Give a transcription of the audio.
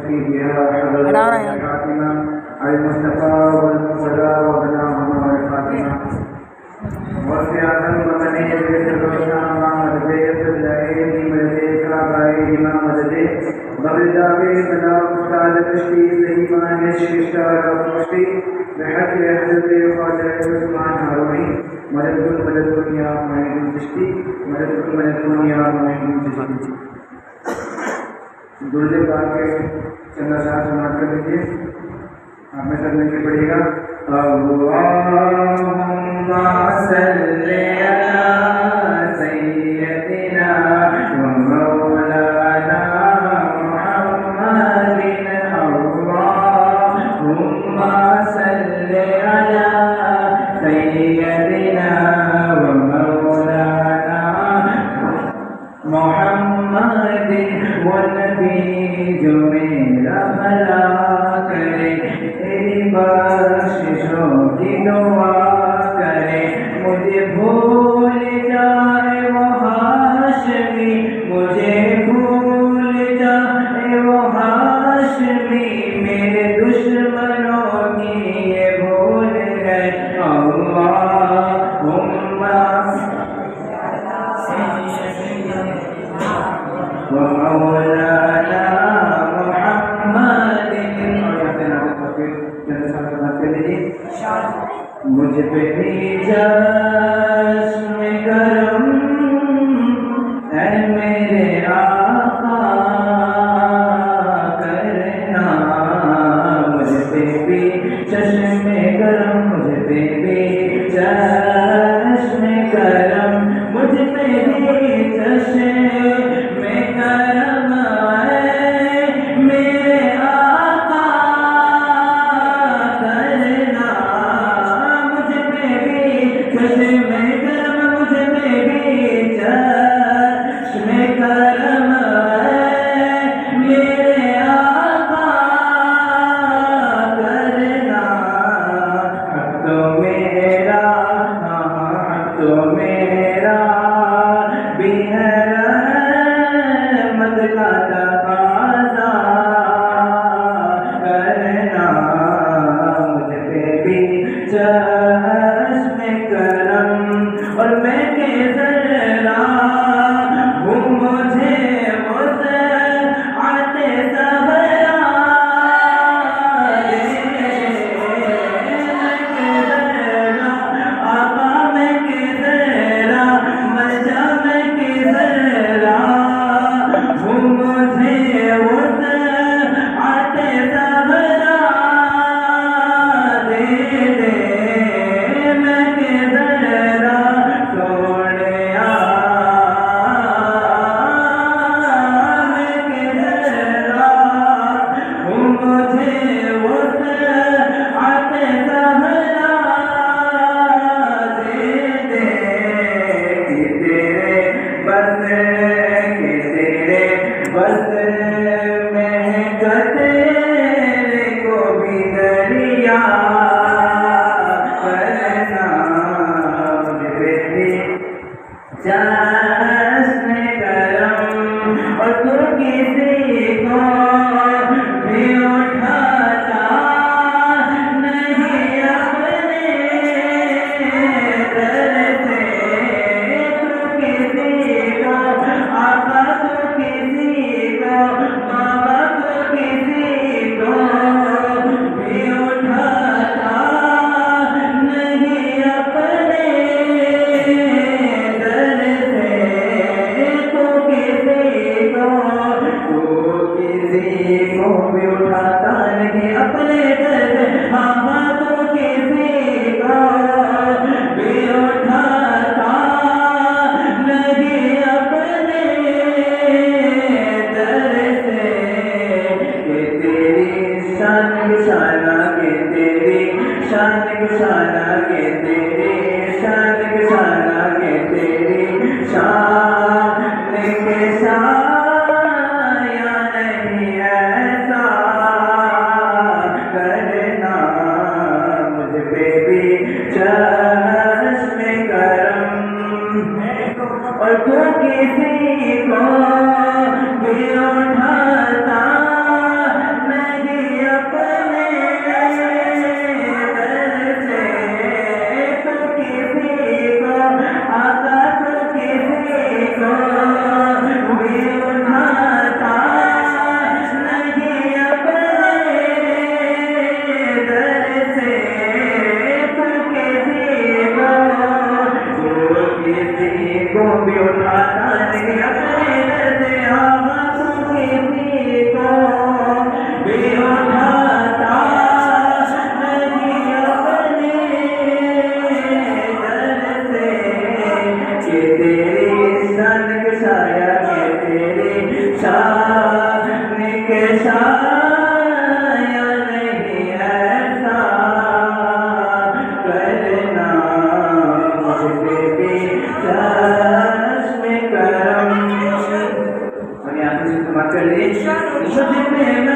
فيها حضرة الفاتحة على المصطفى والمصطفى وبناهما والفاتحة وفي ذنبني بسرنا مدد العين مدد كعبائنا مدد بردابي بلا مختال تشتي سيمان الشيشتار ومشتي بحق حضرت خواجہ عثمان هارونی مدد الدنيا معين تشتي مدد الدنيا معين تشتي दुर्जय पाक के चंदा साहब समाप्त कर दीजिए। आप में सब मिलकर पढ़िएगा अल्लाहुम्मा सल्ली अला सय्यदिना व मौलाना मुहम्मदिन अल्लाहुम्मा सल्ली अला सय्यदिना व मौलाना मुहम्मदिन वो नबी जो मेरा भला करे तेरी बख्शिशों की दुआ करे मुझे भूल जाए वो हाशमी मुझे भूल जाए वो हाशमी मेरे दुश्मनों की ये भूल गए अल्लाहुम्मा मौलाना मुझ पे भी चश्म करम है मेरे आका करना मुझ पे भी चश्म करम मुझ पे भी चश्म करम मुझ पे भी चश्म करम मेरे आका करना मुझ पे भी चश्म करम मुझ पे भी चश्म करम मेरे आका करना अब तो मेरा भी है रहमत का तकाज़ा करना मुझ पे भी चश्म करम और मैं के जरा हूँ मुझे मुझे आते सबरा आका मैं के जरा मजा मैं के जरा हूँ मुझे मुझे आते सबरा दे दे मैं के जरा सोनिया मैं के जरा हूँ मुझे मुझे आते सबरा दे दे कि तेरे बस में तेरे को भी दरिया करना मुझ पे भी चश्म करम और तू किसी को भी उठाता नहीं अपने दर से तू किसी को आका तू किसी को बाबा तू किसी को भी उठाता नहीं अपने दर से तू किसी को भी उठाता नहीं अपने दर से बाबा तू किसी को भी उठाता नहीं अपने दर से कि तेरी शान शाना के तेरी शान शाना के तेरी शान शाना के तेरी शान के साया नहीं ऐसा करना मुझ पे भी चश्म करम और तू किसी को भी उठाता चश्मे करम और यहाँ पे समाप्त कर दीजिए।